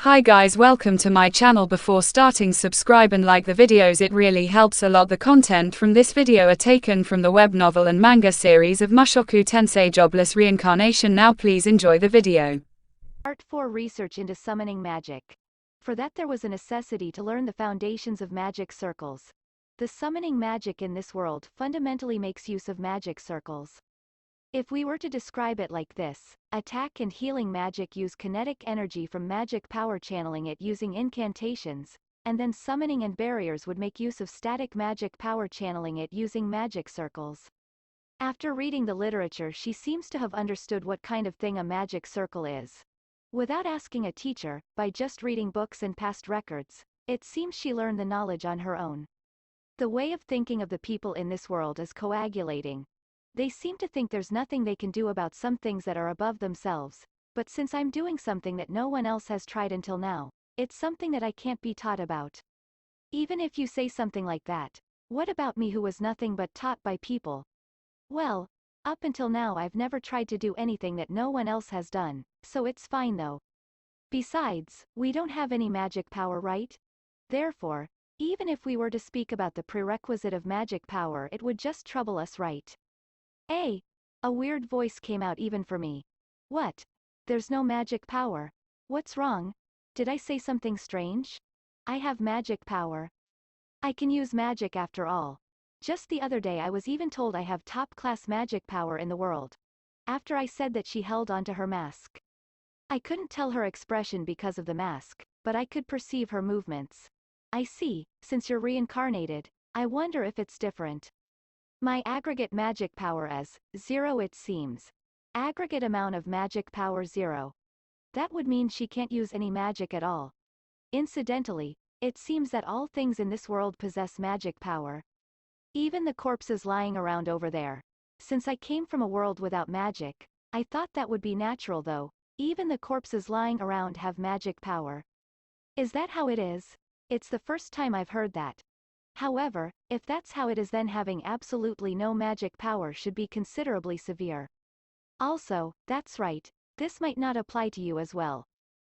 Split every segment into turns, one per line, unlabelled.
Hi guys, welcome to my channel. Before starting, subscribe and like the videos, it really helps a lot. The content from this video are taken from the web novel and manga series of Mushoku Tensei Jobless Reincarnation. Now please enjoy the video.
Part 4: Research into Summoning Magic. For that there was a necessity to learn the foundations of magic circles. The summoning magic in this world fundamentally makes use of magic circles. If we were to describe it like this, attack and healing magic use kinetic energy from magic power, channeling it using incantations, and then summoning and barriers would make use of static magic power, channeling it using magic circles. After reading the literature, she seems to have understood what kind of thing a magic circle is. Without asking a teacher, by just reading books and past records, it seems she learned the knowledge on her own. The way of thinking of the people in this world is coagulating. They seem to think there's nothing they can do about some things that are above themselves, but since I'm doing something that no one else has tried until now, it's something that I can't be taught about. Even if you say something like that, what about me who was nothing but taught by people? Well, up until now I've never tried to do anything that no one else has done, so it's fine though. Besides, we don't have any magic power, right? Therefore, even if we were to speak about the prerequisite of magic power, it would just trouble us, right? A weird voice came out even for me. What? There's no magic power? What's wrong? Did I say something strange? I have magic power. I can use magic after all. Just the other day I was even told I have top-class magic power in the world. After I said that, she held onto her mask. I couldn't tell her expression because of the mask, but I could perceive her movements. I see, since you're reincarnated, I wonder if it's different. My aggregate magic power is 0, it seems. Aggregate amount of magic power 0. That would mean she can't use any magic at all. Incidentally, it seems that all things in this world possess magic power. Even the corpses lying around over there. Since I came from a world without magic, I thought that would be natural though. Even the corpses lying around have magic power. Is that how it is? It's the first time I've heard that. However, if that's how it is, then having absolutely no magic power should be considerably severe. Also, that's right, this might not apply to you as well.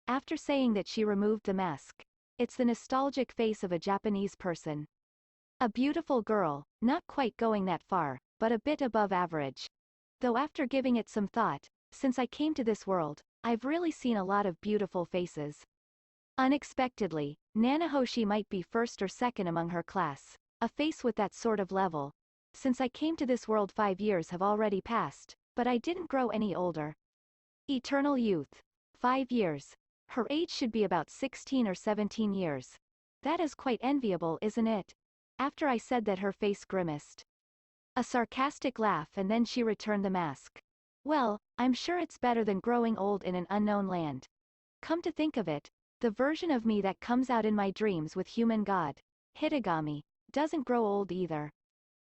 After saying that, she removed the mask. It's the nostalgic face of a Japanese person. A beautiful girl, not quite going that far, but a bit above average. Though after giving it some thought, since I came to this world, I've really seen a lot of beautiful faces. Unexpectedly, Nanahoshi might be first or second among her class. A face with that sort of level. Since I came to this world 5 years have already passed, but I didn't grow any older. Eternal youth. 5 years. Her age should be about 16 or 17 years. That is quite enviable, isn't it? After I said that, her face grimaced. A sarcastic laugh, and then she returned the mask. Well, I'm sure it's better than growing old in an unknown land. Come to think of it, the version of me that comes out in my dreams with human god Hitagami doesn't grow old either.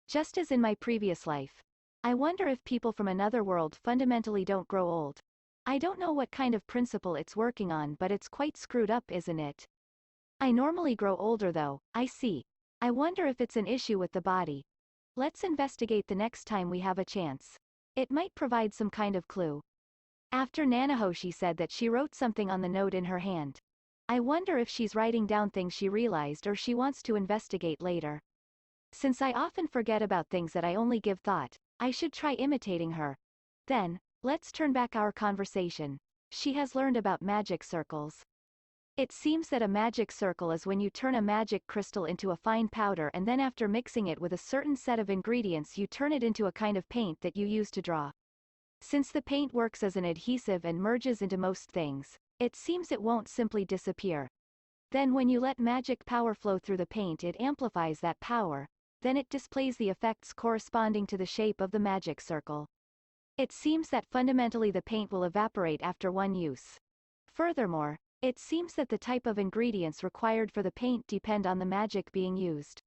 Just as in my previous life. I wonder if people from another world fundamentally don't grow old. I don't know what kind of principle it's working on, but it's quite screwed up, isn't it? I normally grow older though, I see. I wonder if it's an issue with the body. Let's investigate the next time we have a chance. It might provide some kind of clue. After Nanahoshi said that, she wrote something on the note in her hand. I wonder if she's writing down things she realized or she wants to investigate later. Since I often forget about things that I only give thought, I should try imitating her. Then, let's turn back our conversation. She has learned about magic circles. It seems that a magic circle is when you turn a magic crystal into a fine powder, and then after mixing it with a certain set of ingredients, you turn it into a kind of paint that you use to draw. Since the paint works as an adhesive and merges into most things, it seems it won't simply disappear. Then when you let magic power flow through the paint, it amplifies that power, then it displays the effects corresponding to the shape of the magic circle. It seems that fundamentally the paint will evaporate after one use. Furthermore, it seems that the type of ingredients required for the paint depend on the magic being used.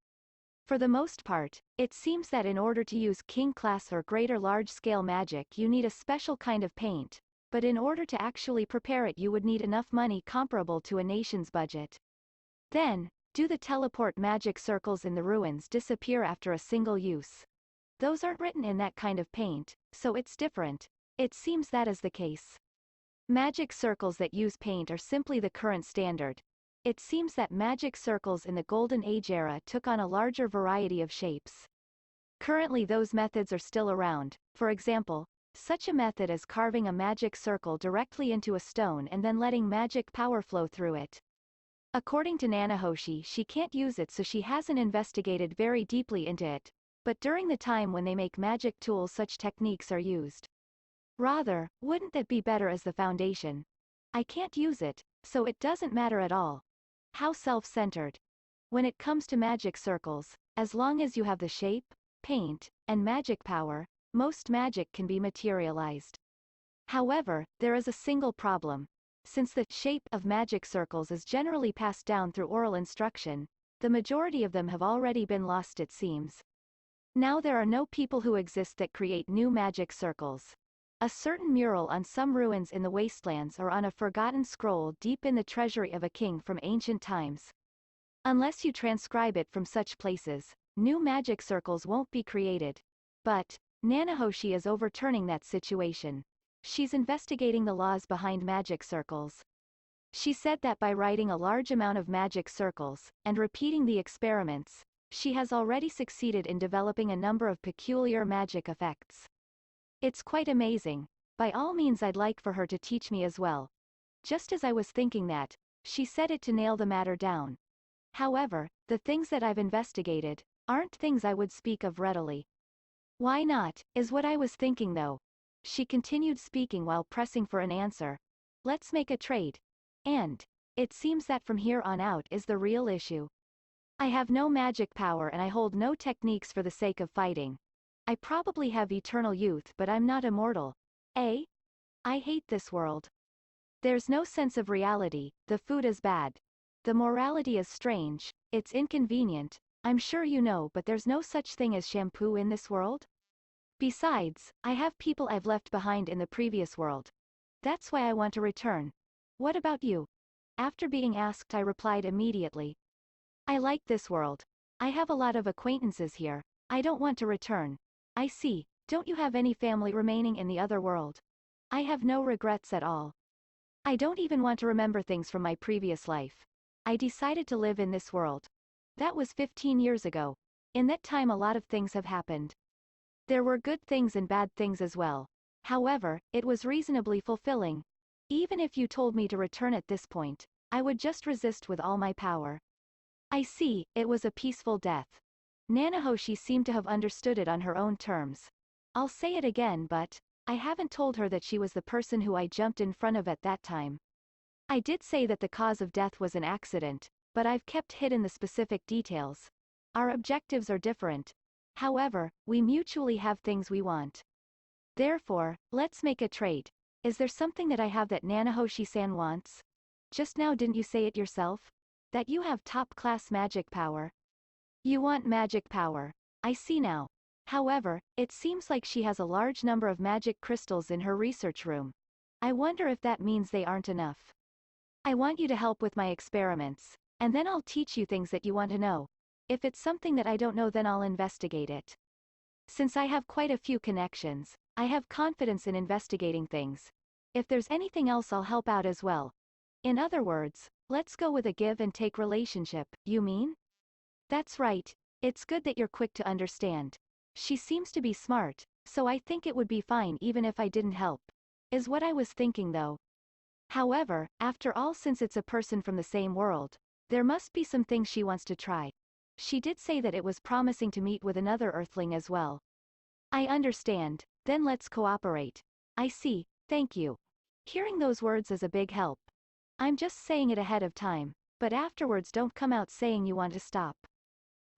For the most part, it seems that in order to use king class or greater large-scale magic, you need a special kind of paint. But in order to actually prepare it, you would need enough money comparable to a nation's budget. Then, do the teleport magic circles in the ruins disappear after a single use? Those aren't written in that kind of paint, so it's different. It seems that is the case. Magic circles that use paint are simply the current standard. It seems that magic circles in the Golden Age era took on a larger variety of shapes. Currently those methods are still around. For example, such a method as carving a magic circle directly into a stone and then letting magic power flow through it. According to Nanahoshi, she can't use it, so she hasn't investigated very deeply into it, but during the time when they make magic tools such techniques are used. Rather, wouldn't that be better as the foundation? I can't use it, so it doesn't matter at all. How self-centered. When it comes to magic circles, as long as you have the shape, paint, and magic power, most magic can be materialized. However, there is a single problem. Since the shape of magic circles is generally passed down through oral instruction, the majority of them have already been lost, it seems. Now there are no people who exist that create new magic circles. A certain mural on some ruins in the wastelands or on a forgotten scroll deep in the treasury of a king from ancient times. Unless you transcribe it from such places, new magic circles won't be created. But Nanahoshi is overturning that situation. She's investigating the laws behind magic circles. She said that by writing a large amount of magic circles, and repeating the experiments, she has already succeeded in developing a number of peculiar magic effects. It's quite amazing. By all means, I'd like for her to teach me as well. Just as I was thinking that, she said it to nail the matter down. However, the things that I've investigated aren't things I would speak of readily. Why not, is what I was thinking though. She continued speaking while pressing for an answer. Let's make a trade. And it seems that from here on out is the real issue. I have no magic power and I hold no techniques for the sake of fighting. I probably have eternal youth, but I'm not immortal. Eh? I hate this world. There's no sense of reality, the food is bad. The morality is strange, it's inconvenient, I'm sure you know, but there's no such thing as shampoo in this world. Besides, I have people I've left behind in the previous world. That's why I want to return. What about you? After being asked, I replied immediately. I like this world. I have a lot of acquaintances here. I don't want to return. I see. Don't you have any family remaining in the other world? I have no regrets at all. I don't even want to remember things from my previous life. I decided to live in this world. That was 15 years ago. In that time a lot of things have happened. There were good things and bad things as well. However, it was reasonably fulfilling. Even if you told me to return at this point, I would just resist with all my power. I see, it was a peaceful death. Nanahoshi seemed to have understood it on her own terms. I'll say it again, but I haven't told her that she was the person who I jumped in front of at that time. I did say that the cause of death was an accident, but I've kept hidden the specific details. Our objectives are different. However, we mutually have things we want. Therefore, let's make a trade. Is there something that I have that Nanahoshi-san wants? Just now didn't you say it yourself? That you have top-class magic power. You want magic power. I see now. However, it seems like she has a large number of magic crystals in her research room. I wonder if that means they aren't enough. I want you to help with my experiments, and then I'll teach you things that you want to know. If it's something that I don't know, then I'll investigate it. Since I have quite a few connections, I have confidence in investigating things. If there's anything else, I'll help out as well. In other words, let's go with a give and take relationship, you mean? That's right. It's good that you're quick to understand. She seems to be smart, so I think it would be fine even if I didn't help. Is what I was thinking though. However, after all, since it's a person from the same world, there must be some things she wants to try. She did say that it was promising to meet with another Earthling as well. I understand, then let's cooperate. I see, thank you. Hearing those words is a big help. I'm just saying it ahead of time, but afterwards don't come out saying you want to stop.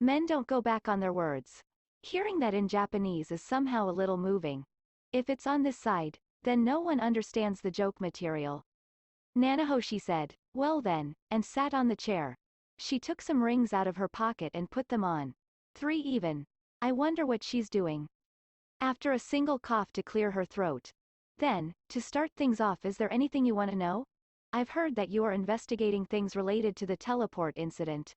Men don't go back on their words. Hearing that in Japanese is somehow a little moving. If it's on this side, then no one understands the joke material. Nanahoshi said, well then, and sat on the chair. She took some rings out of her pocket and put them on. 3 even. I wonder what she's doing. After a single cough to clear her throat. Then, to start things off, is there anything you want to know? I've heard that you are investigating things related to the teleport incident.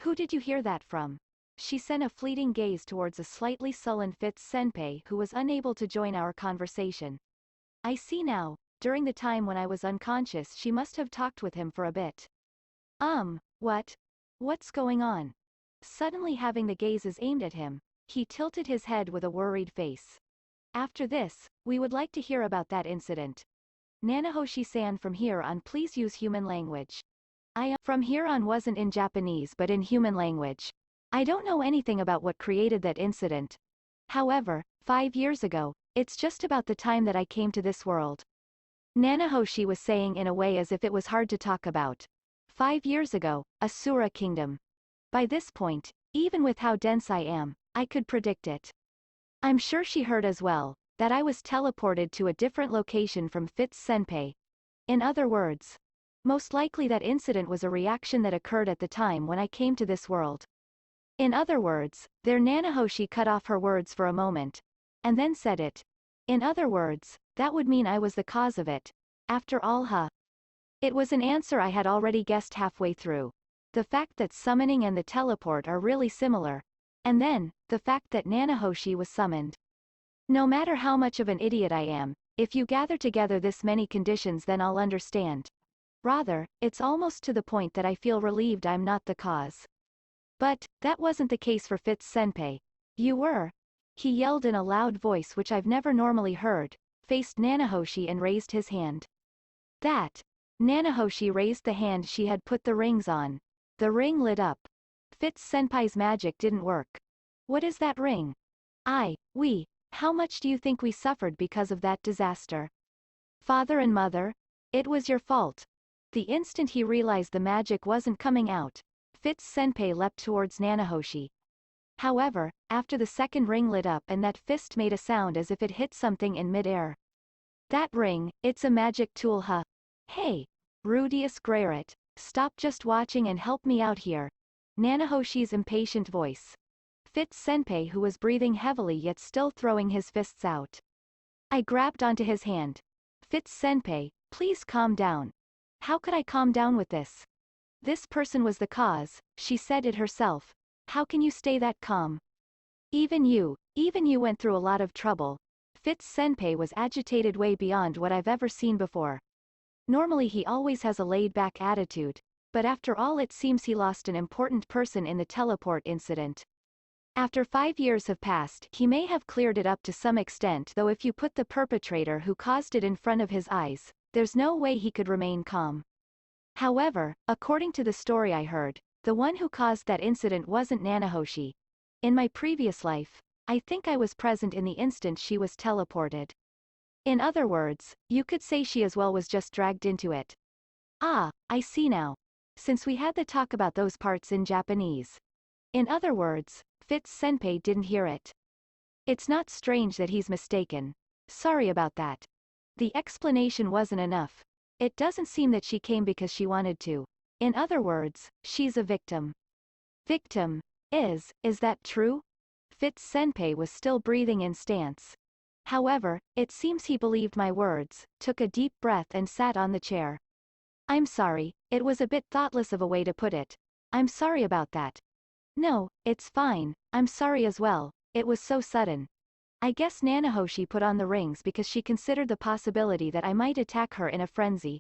Who did you hear that from? She sent a fleeting gaze towards a slightly sullen Fitz senpai who was unable to join our conversation. I see now, during the time when I was unconscious she must have talked with him for a bit. What? What's going on? Suddenly having the gazes aimed at him, he tilted his head with a worried face. After this, we would like to hear about that incident. Nanahoshi-san, from here on please use human language. From here on wasn't in Japanese but in human language. I don't know anything about what created that incident. However, 5 years ago, it's just about the time that I came to this world. Nanahoshi was saying in a way as if it was hard to talk about. 5 years ago, Asura Kingdom. By this point, even with how dense I am, I could predict it. I'm sure she heard as well, that I was teleported to a different location from Fitz Senpai. In other words, most likely that incident was a reaction that occurred at the time when I came to this world. In other words, there Nanahoshi cut off her words for a moment, and then said it. In other words, that would mean I was the cause of it. After all, huh? It was an answer I had already guessed halfway through. The fact that summoning and the teleport are really similar. And then, the fact that Nanahoshi was summoned. No matter how much of an idiot I am, if you gather together this many conditions then I'll understand. Rather, it's almost to the point that I feel relieved I'm not the cause. But, that wasn't the case for Fitz Senpai. You were? He yelled in a loud voice which I've never normally heard, faced Nanahoshi and raised his hand. That. Nanahoshi raised the hand she had put the rings on. The ring lit up. Fitz Senpai's magic didn't work. What is that ring? How much do you think we suffered because of that disaster? Father and mother? It was your fault. The instant he realized the magic wasn't coming out, Fitz Senpai leapt towards Nanahoshi. However, after the second ring lit up and that fist made a sound as if it hit something in mid-air. That ring, it's a magic tool, huh? Hey, Rudeus and Ruijerd, stop just watching and help me out here. Nanahoshi's impatient voice. Fitz Senpai, who was breathing heavily yet still throwing his fists out. I grabbed onto his hand. Fitz Senpai, please calm down. How could I calm down with this? This person was the cause, she said it herself. How can you stay that calm? Even you went through a lot of trouble. Fitz Senpai was agitated way beyond what I've ever seen before. Normally he always has a laid-back attitude, but after all it seems he lost an important person in the teleport incident. After 5 years have passed, he may have cleared it up to some extent, though if you put the perpetrator who caused it in front of his eyes, there's no way he could remain calm. However, according to the story I heard, the one who caused that incident wasn't Nanahoshi. In my previous life, I think I was present in the instant she was teleported. In other words, you could say she as well was just dragged into it. Ah, I see now. Since we had the talk about those parts in Japanese. In other words, Fitz Senpai didn't hear it. It's not strange that he's mistaken. Sorry about that. The explanation wasn't enough. It doesn't seem that she came because she wanted to. In other words, she's a victim. Victim? Is that true? Fitz Senpai was still breathing in stance. However, it seems he believed my words, took a deep breath and sat on the chair. I'm sorry, it was a bit thoughtless of a way to put it. I'm sorry about that. No, it's fine, I'm sorry as well, it was so sudden. I guess Nanahoshi put on the rings because she considered the possibility that I might attack her in a frenzy.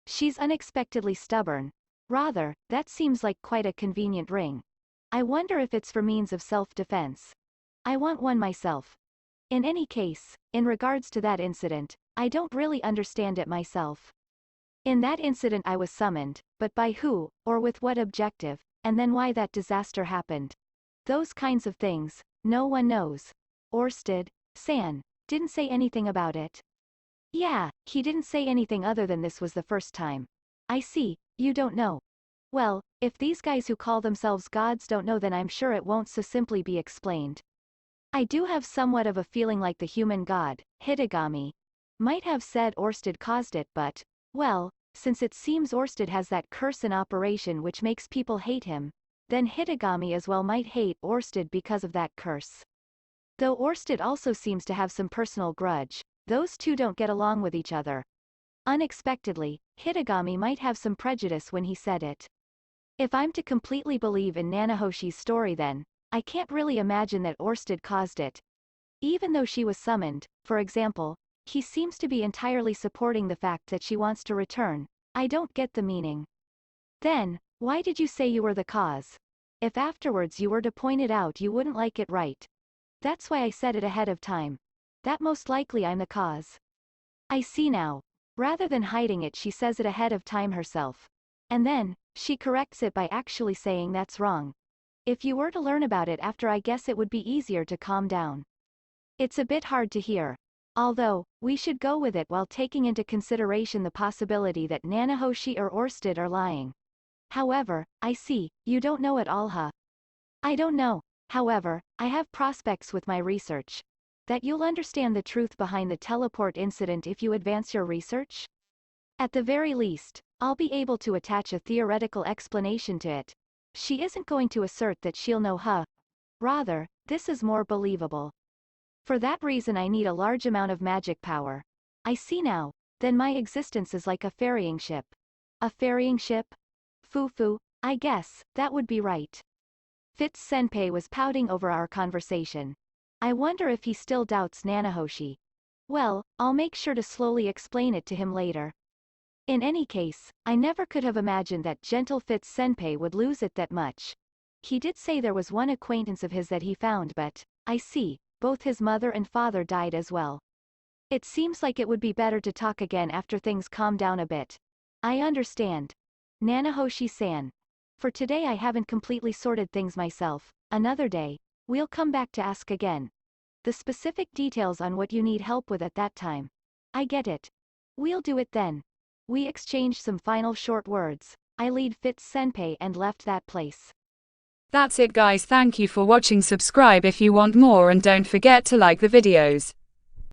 She's unexpectedly stubborn. Rather, that seems like quite a convenient ring. I wonder if it's for means of self-defense. I want one myself. In any case, in regards to that incident, I don't really understand it myself. In that incident I was summoned, but by who, or with what objective, and then why that disaster happened. Those kinds of things, no one knows. Orsted-san didn't say anything about it. Yeah, he didn't say anything other than this was the first time. I see, you don't know. Well, if these guys who call themselves gods don't know then I'm sure it won't so simply be explained. I do have somewhat of a feeling like the human god, Hitagami, might have said Orsted caused it but, well, since it seems Orsted has that curse in operation which makes people hate him, then Hitagami as well might hate Orsted because of that curse. Though Orsted also seems to have some personal grudge, those two don't get along with each other. Unexpectedly, Hitagami might have some prejudice when he said it. If I'm to completely believe in Nanahoshi's story then, I can't really imagine that Orsted caused it. Even though she was summoned, for example, He seems to be entirely supporting the fact that she wants to return. I don't get the meaning. Then, why did you say you were the cause? If afterwards you were to point it out you wouldn't like it, right? That's why I said it ahead of time. That most likely I'm the cause. I see now. Rather than hiding it she says it ahead of time herself. And then, she corrects it by actually saying that's wrong. If you were to learn about it after I guess it would be easier to calm down. It's a bit hard to hear. Although, we should go with it while taking into consideration the possibility that Nanahoshi or Orsted are lying. However, I see, you don't know it all, huh? I don't know. However, I have prospects with my research. That you'll understand the truth behind the teleport incident if you advance your research? At the very least, I'll be able to attach a theoretical explanation to it. She isn't going to assert that she'll know, huh? Rather, this is more believable. For that reason I need a large amount of magic power. I see now. Then my existence is like a ferrying ship. A ferrying ship? Foo-foo, I guess, that would be right. Fitz-senpai was pouting over our conversation. I wonder if he still doubts Nanahoshi. Well, I'll make sure to slowly explain it to him later. In any case, I never could have imagined that gentle Fitz-senpai would lose it that much. He did say there was one acquaintance of his that he found, but, I see, both his mother and father died as well. It seems like it would be better to talk again after things calm down a bit. I understand. Nanahoshi-san. For today I haven't completely sorted things myself. Another day, we'll come back to ask again. The specific details on what you need help with at that time. I get it. We'll do it then. We exchanged some final short words. I lead Fitz-senpai and left that place.
That's it guys, thank you for watching. Subscribe if you want more and don't forget to like the videos.